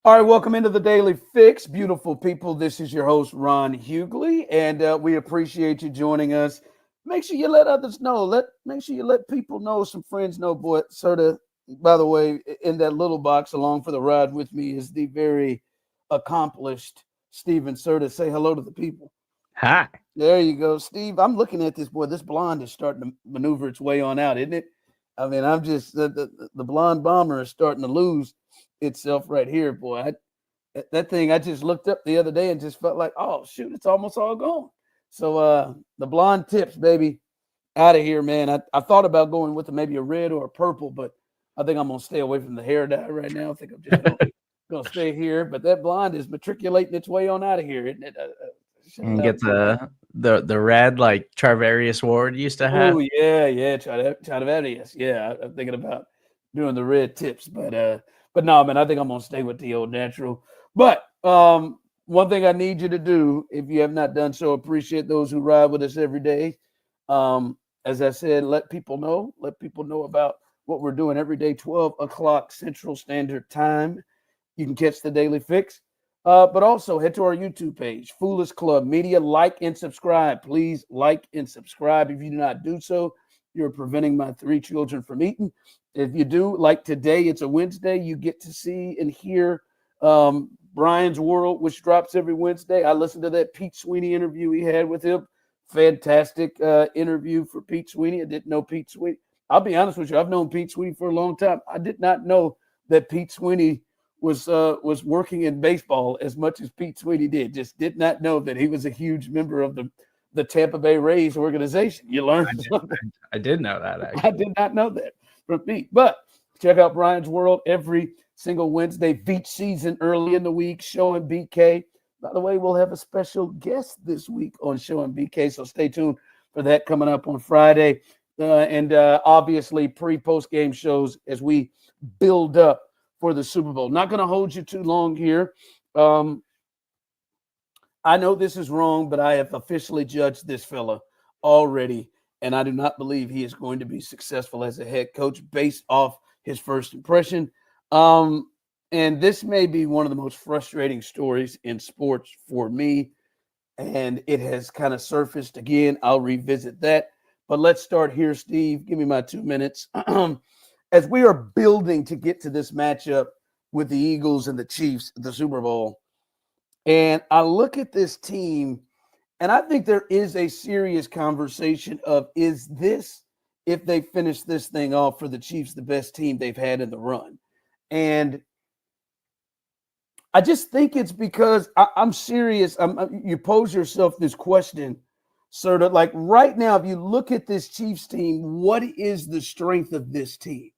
All right, welcome into the Daily Fix, beautiful people. This is your host, Ron Hughley, and we appreciate you joining us. Make sure you let others know. Make sure you let people know, some friends know. Boy, sort of. By the way, in that little box along for the ride with me is the very accomplished Steven Serta. Say hello to the people. Hi. There you go, Steve. I'm looking at this boy. This blonde is starting to maneuver its way on out, isn't it? I mean, I'm just the blonde bomber is starting to lose itself right here, boy. That thing I just looked up the other day and just felt like, oh shoot, it's almost all gone. So the blonde tips, baby, out of here, man. I thought about going with maybe a red or a purple, but I think I'm gonna stay away from the hair dye right now. I think I'm just gonna stay here. But that blonde is matriculating its way on out of here, isn't it? And get the red like Charvarius Ward used to have. Oh yeah, Charvarius. Yeah, I'm thinking about doing the red tips, but no, man, I think I'm gonna stay with the old natural. But one thing I need you to do, if you have not done so, appreciate those who ride with us every day. As I said, let people know about what we're doing every day, 12 o'clock Central Standard Time. You can catch the Daily Fix. But also head to our YouTube page, Foolish Club Media. Like and subscribe. Please like and subscribe. If you do not do so, you're preventing my 3 children from eating. If you do, like today, it's a Wednesday, you get to see and hear Brian's World, which drops every Wednesday. I listened to that Pete Sweeney interview he had with him. Fantastic interview for Pete Sweeney. I didn't know Pete Sweeney. I'll be honest with you. I've known Pete Sweeney for a long time. I did not know that Pete Sweeney was working in baseball as much as Pete Sweeney did. Just did not know that he was a huge member of the Tampa Bay Rays organization. You learned something. I did know that, actually. I did not know that from Pete. But check out Brian's World every single Wednesday, beach season early in the week, showing BK. By the way, we'll have a special guest this week on Showing BK, so stay tuned for that coming up on Friday. And obviously pre-post game shows as we build up for the Super Bowl. Not going to hold you too long here. I know this is wrong, but I have officially judged this fella already, and I do not believe he is going to be successful as a head coach based off his first impression. And this may be one of the most frustrating stories in sports for me, and it has kind of surfaced again. I'll revisit that. But let's start here, Steve. Give me my 2 minutes. As we are building to get to this matchup with the Eagles and the Chiefs at the Super Bowl, and I look at this team, and I think there is a serious conversation of, is this, if they finish this thing off for the Chiefs, the best team they've had in the run? And I just think it's because I'm serious. You pose yourself this question, sort of like right now, if you look at this Chiefs team, what is the strength of this team?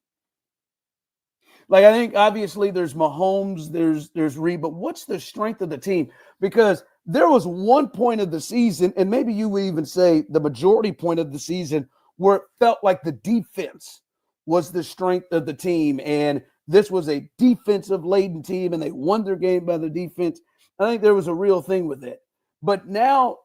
Like, I think obviously there's Mahomes, there's Reed, but what's the strength of the team? Because there was one point of the season, and maybe you would even say the majority point of the season, where it felt like the defense was the strength of the team, and this was a defensive-laden team, and they won their game by the defense. I think there was a real thing with it. But now,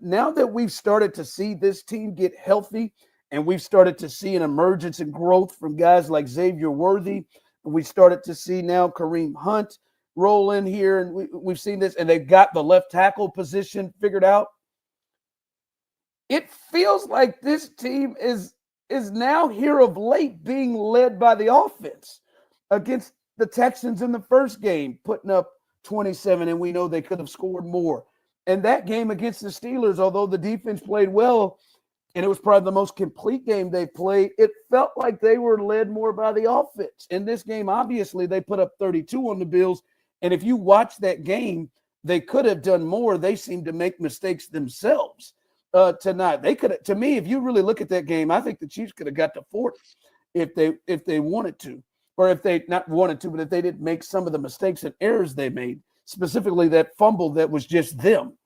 now that we've started to see this team get healthy, and we've started to see an emergence and growth from guys like Xavier Worthy, and we started to see now Kareem Hunt roll in here, and we've seen this, and they've got the left tackle position figured out. It feels like this team is now here of late being led by the offense against the Texans in the first game, putting up 27, and we know they could have scored more. And that game against the Steelers, although the defense played well, and it was probably the most complete game they played, it felt like they were led more by the offense. In this game, obviously, they put up 32 on the Bills, and if you watch that game, they could have done more. They seemed to make mistakes themselves tonight. They could have, to me, if you really look at that game, I think the Chiefs could have got to 40 if they wanted to, or if they not wanted to, but if they didn't make some of the mistakes and errors they made, specifically that fumble that was just them.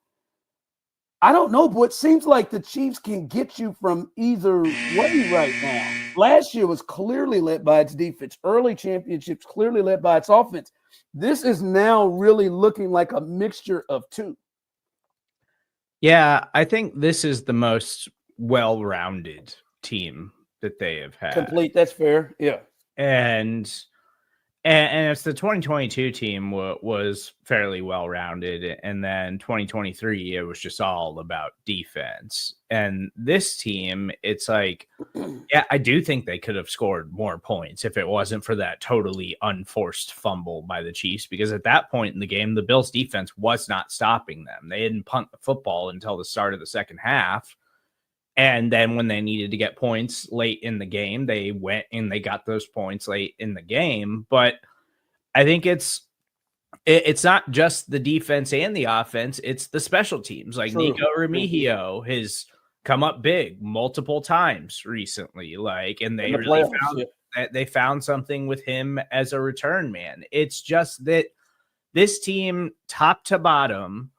I don't know, but it seems like the Chiefs can get you from either way right now. Last year was clearly led by its defense. Early championships clearly led by its offense. This is now really looking like a mixture of two. Yeah, I think this is the most well-rounded team that they have had. Complete, that's fair. Yeah. And And it's the 2022 team was fairly well-rounded. And then 2023, it was just all about defense. And this team, it's like, yeah, I do think they could have scored more points if it wasn't for that totally unforced fumble by the Chiefs, because at that point in the game, the Bills defense was not stopping them. They didn't punt the football until the start of the second half. And then when they needed to get points late in the game, they went and they got those points late in the game. But I think it's not just the defense and the offense. It's the special teams. Like Nico Remigio has come up big multiple times recently. Like, and they really found something with him as a return man. It's just that this team, top to bottom,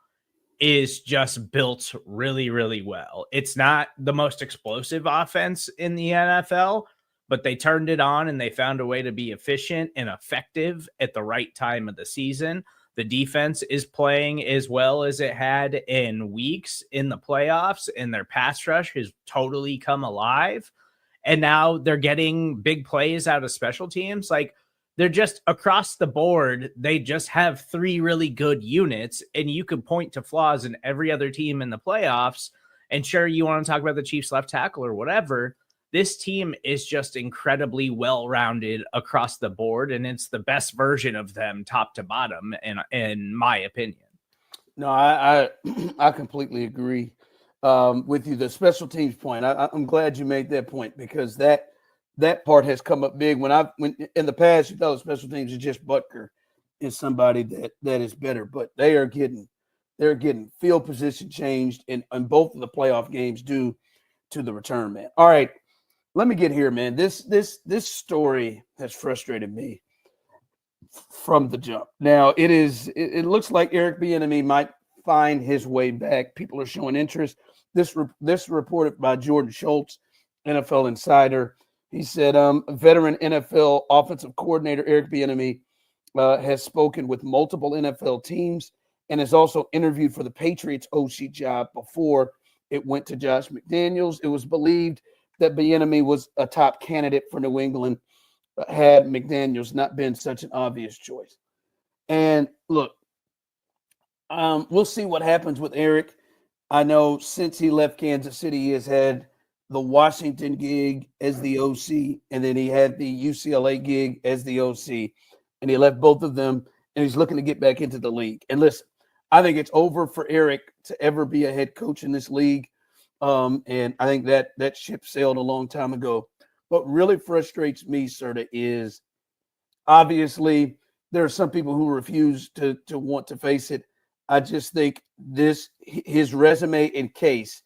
is just built really, really well. It's not the most explosive offense in the NFL, but they turned it on and they found a way to be efficient and effective at the right time of the season. The defense is playing as well as it had in weeks in the playoffs, and their pass rush has totally come alive. And now they're getting big plays out of special teams. Like, they're just across the board. They just have three really good units, and you could point to flaws in every other team in the playoffs. And sure, you want to talk about the Chiefs left tackle or whatever. This team is just incredibly well-rounded across the board, and it's the best version of them top to bottom, in my opinion. No, I completely agree with you. The special teams point, I'm glad you made that point, because that part has come up big. When in the past, you thought special teams is just Butker is somebody that is better, but they're getting field position changed in both of the playoff games due to the return man. All right, let me get here, man. This story has frustrated me from the jump. Now it looks like Eric Bieniemy might find his way back. People are showing interest. This reported by Jordan Schultz, NFL Insider. He said, veteran NFL offensive coordinator Eric Bieniemy has spoken with multiple NFL teams and has also interviewed for the Patriots OC job before it went to Josh McDaniels. It was believed that Bieniemy was a top candidate for New England had McDaniels not been such an obvious choice. And look, we'll see what happens with Eric. I know since he left Kansas City, he has had the Washington gig as the OC, and then he had the UCLA gig as the OC, and he left both of them, and he's looking to get back into the league. And listen, I think it's over for Eric to ever be a head coach in this league, and I think that ship sailed a long time ago. What really frustrates me, Serta, is obviously there are some people who refuse to want to face it. I just think his resume and case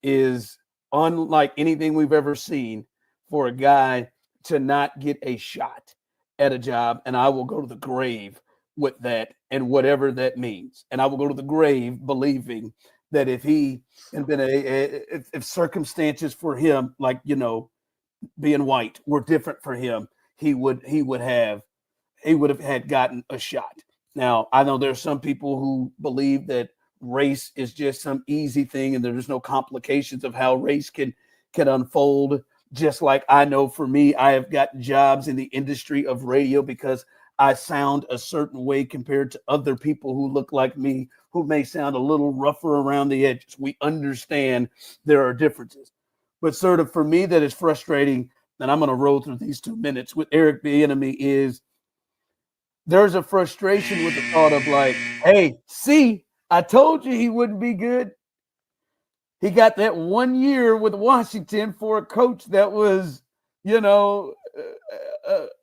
is unlike anything we've ever seen for a guy to not get a shot at a job. And I will go to the grave with that and whatever that means. And I will go to the grave believing that if he had been if circumstances for him, like, being white were different for him, he would have had gotten a shot. Now, I know there's some people who believe that race is just some easy thing and there's no complications of how race can unfold. Just like I know for me, I have gotten jobs in the industry of radio because I sound a certain way compared to other people who look like me, who may sound a little rougher around the edges. We understand there are differences. But sort of for me, that is frustrating, and I'm going to roll through these 2 minutes with Eric Bieniemy, is there's a frustration with the thought of like, hey, see, I told you he wouldn't be good. He got that 1 year with Washington for a coach that was,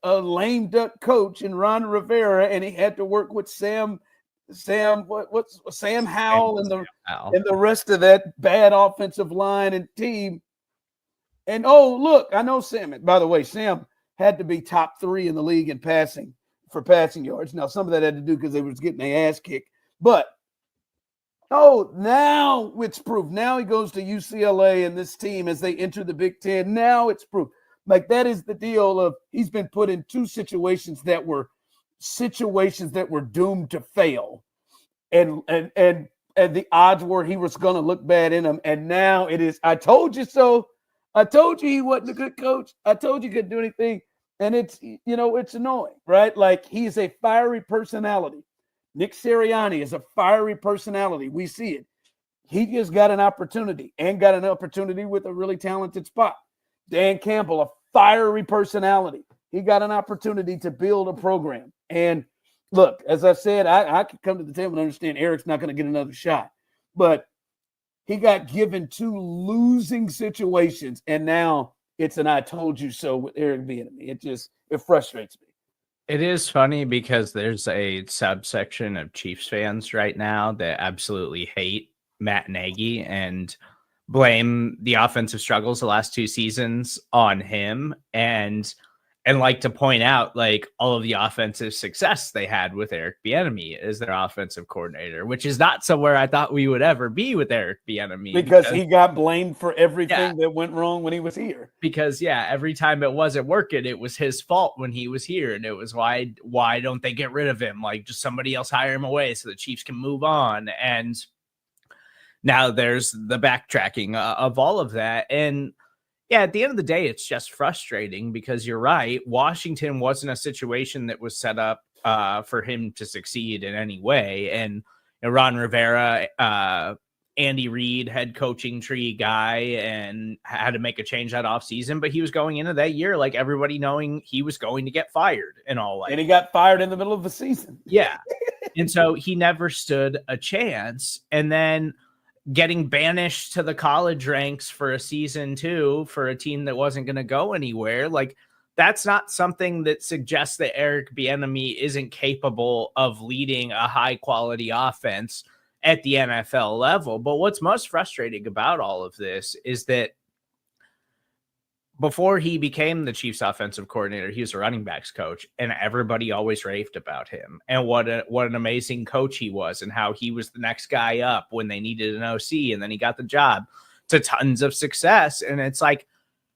a lame duck coach in Ron Rivera, and he had to work with Sam Howell and the rest of that bad offensive line and team. And look, I know Sam. By the way, Sam had to be top 3 in the league in passing yards. Now, some of that had to do because they was getting their ass kicked. But now it's proof. Now he goes to UCLA and this team as they enter the Big Ten. Now it's proof. Like, that is the deal of he's been put in 2 situations that were doomed to fail. And the odds were he was going to look bad in them. And now it is, I told you so. I told you he wasn't a good coach. I told you he couldn't do anything. And it's, it's annoying, right? Like, he's a fiery personality. Nick Sirianni is a fiery personality. We see it. He just got an opportunity with a really talented spot. Dan Campbell, a fiery personality. He got an opportunity to build a program. And look, as I said, I could come to the table and understand Eric's not going to get another shot. But he got given 2 losing situations, and now it's an I told you so with Eric Bieniemy. It frustrates me. It is funny because there's a subsection of Chiefs fans right now that absolutely hate Matt Nagy and blame the offensive struggles the last 2 seasons on him, and like to point out like all of the offensive success they had with Eric Bieniemy as their offensive coordinator, which is not somewhere I thought we would ever be with Eric Bieniemy because he got blamed for everything that went wrong when he was here. Because every time it wasn't working, it was his fault when he was here, and it was why don't they get rid of him? Like, just somebody else hire him away so the Chiefs can move on. And now there's the backtracking of all of that. And at the end of the day, it's just frustrating because you're right. Washington wasn't a situation that was set up for him to succeed in any way. And Ron Rivera, Andy Reid, head coaching tree guy, and had to make a change that offseason. But he was going into that year like everybody knowing he was going to get fired and all. And he got fired in the middle of the season. Yeah. And so he never stood a chance. And then getting banished to the college ranks for a season 2 for a team that wasn't going to go anywhere. Like, that's not something that suggests that Eric Bieniemy isn't capable of leading a high quality offense at the NFL level. But what's most frustrating about all of this is that before he became the Chiefs offensive coordinator, he was a running backs coach, and everybody always raved about him and what an amazing coach he was and how he was the next guy up when they needed an OC, and then he got the job to tons of success. And it's like,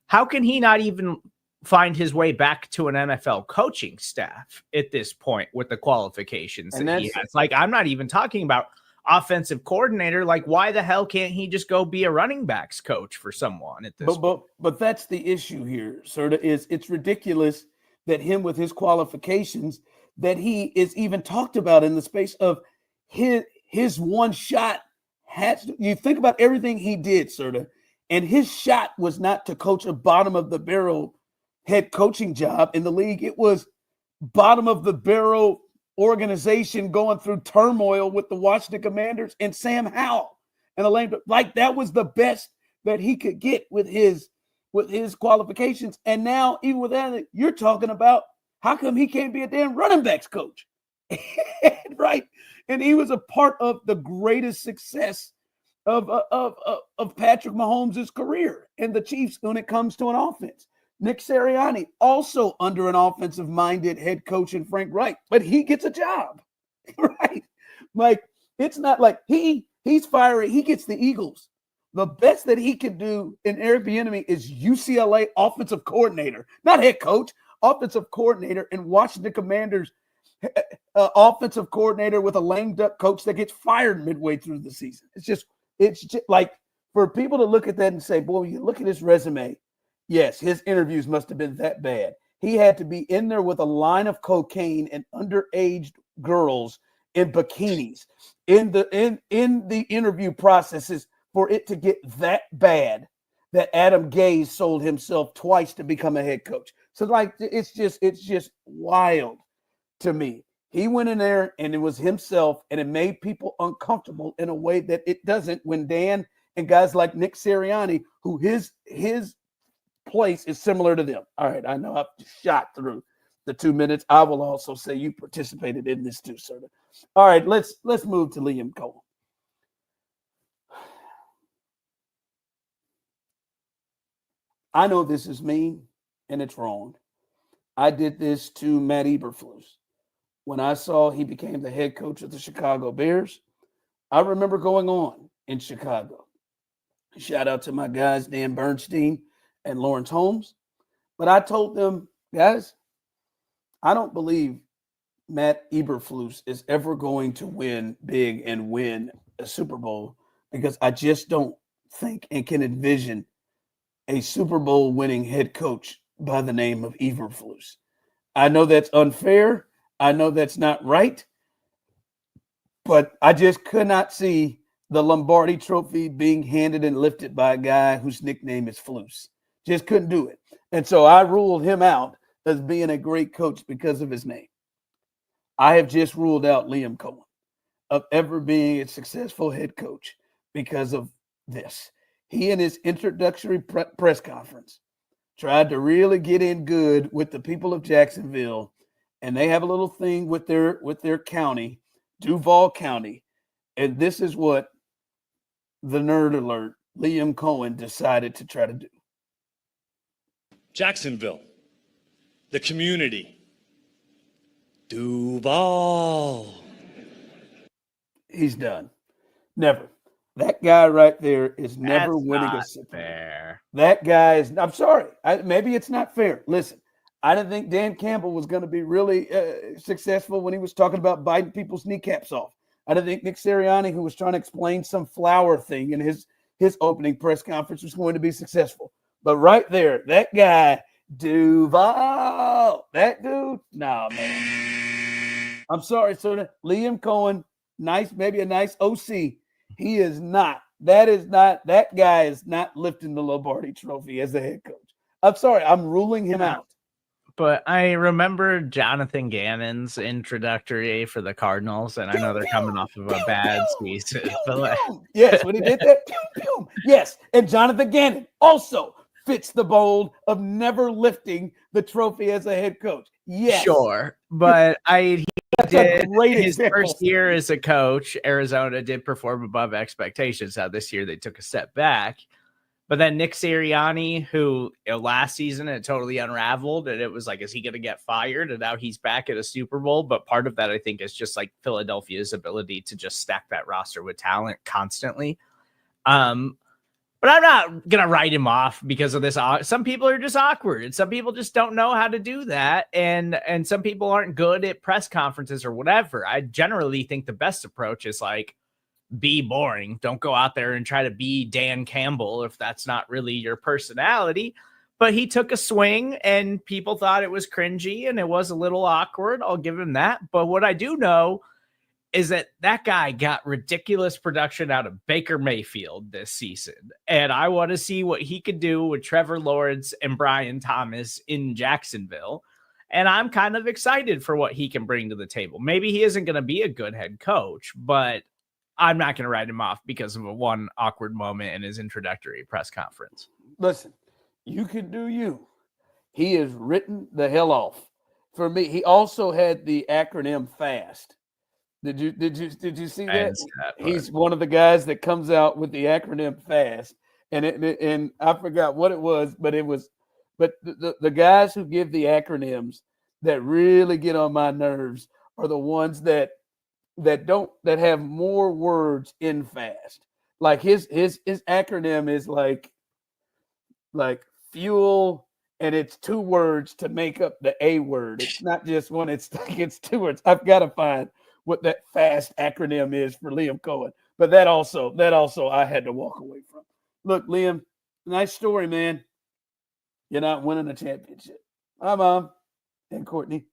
how can he not even find his way back to an NFL coaching staff at this point with the qualifications that he has? Like, I'm not even talking about offensive coordinator. Like, why the hell can't he just go be a running backs coach for someone at this point? But that's the issue here, sir. It's ridiculous that him with his qualifications, that he is even talked about in the space of his one shot. You think about everything he did, sir, and his shot was not to coach a bottom of the barrel head coaching job in the league. It was bottom of the barrel organization going through turmoil with the Washington Commanders and Sam Howell and Elaine. Like, that was the best that he could get with his qualifications. And now, even with that, you're talking about how come he can't be a damn running backs coach, right? And he was a part of the greatest success of Patrick Mahomes' career and the Chiefs when it comes to an offense. Nick Sirianni, also under an offensive-minded head coach in Frank Reich, but he gets a job, right? Like, it's not like he's fiery. He gets the Eagles. The best that he could do in Eric Bieniemy is UCLA offensive coordinator, not head coach, offensive coordinator, and Washington Commanders offensive coordinator with a lame duck coach that gets fired midway through the season. It's just like, for people to look at that and say, boy, you look at his resume. Yes, his interviews must have been that bad. He had to be in there with a line of cocaine and underage girls in bikinis in the interview processes for it to get that bad that Adam Gase sold himself twice to become a head coach. So, like, it's just wild to me. He went in there and it was himself, and it made people uncomfortable in a way that it doesn't when Dan and guys like Nick Sirianni, who his place is similar to them. All right, I know I've shot through the 2 minutes. I will also say you participated in this too, sir. All right, let's move to Liam Coen. I know this is mean and it's wrong. I did this to Matt Eberflus. When I saw he became the head coach of the Chicago Bears, I remember going on in Chicago. Shout out to my guys, Dan Bernstein and Lawrence Holmes. But I told them, guys, I don't believe Matt Eberflus is ever going to win big and win a Super Bowl, because I just don't think and can envision a Super Bowl winning head coach by the name of Eberflus. I know that's unfair. I know that's not right. But I just could not see the Lombardi Trophy being handed and lifted by a guy whose nickname is Flus. Just couldn't do it. And so I ruled him out as being a great coach because of his name. I have just ruled out Liam Coen of ever being a successful head coach because of this. He, in his introductory press conference, tried to really get in good with the people of Jacksonville, and they have a little thing with their county, Duval County, and this is what the nerd alert Liam Coen decided to try to do. Jacksonville, the community, Duval. He's done. Never. That guy right there is never That's winning not a Super Bowl. fair. That guy is. I'm sorry. Maybe it's not fair. Listen, I didn't think Dan Campbell was going to be really successful when he was talking about biting people's kneecaps off. I didn't think Nick Sirianni, who was trying to explain some flower thing in his opening press conference, was going to be successful. But right there, that guy, Duval, that dude, nah, man. I'm sorry, sir. Liam Coen, nice, maybe a nice OC. He is not. That guy is not lifting the Lombardi Trophy as the head coach. I'm sorry. I'm ruling him out. But I remember Jonathan Gannon's introductory for the Cardinals, and I know they're coming off of a bad season. Yes, when he did that. Yes, and Jonathan Gannon also fits the mold of never lifting the trophy as a head coach. Yes. Sure, but he did his example. First year as a coach. Arizona did perform above expectations. Now this year they took a step back. But then Nick Sirianni, who last season it totally unraveled, and it was like, is he going to get fired? And now he's back at a Super Bowl. But part of that, I think, is just like Philadelphia's ability to just stack that roster with talent constantly. But I'm not going to write him off because of this. Some people are just awkward, and some people just don't know how to do that. And some people aren't good at press conferences or whatever. I generally think the best approach is like, be boring. Don't go out there and try to be Dan Campbell if that's not really your personality. But he took a swing and people thought it was cringy and it was a little awkward. I'll give him that. But what I do know is that guy got ridiculous production out of Baker Mayfield this season. And I want to see what he could do with Trevor Lawrence and Brian Thomas in Jacksonville. And I'm kind of excited for what he can bring to the table. Maybe he isn't going to be a good head coach, but I'm not going to write him off because of one awkward moment in his introductory press conference. Listen, you can do you. He is written the hell off. For me, he also had the acronym FAST. Did you see that? He's one of the guys that comes out with the acronym FAST, and I forgot what it was, but the guys who give the acronyms that really get on my nerves are the ones that have more words in FAST. Like his acronym is like fuel, and it's 2 words to make up the A word. It's not just one, it's 2 words. I've got to find what that FAST acronym is for Liam Coen. But that also I had to walk away from. Look, Liam, nice story, man. You're not winning a championship. Hi, Mom and Courtney.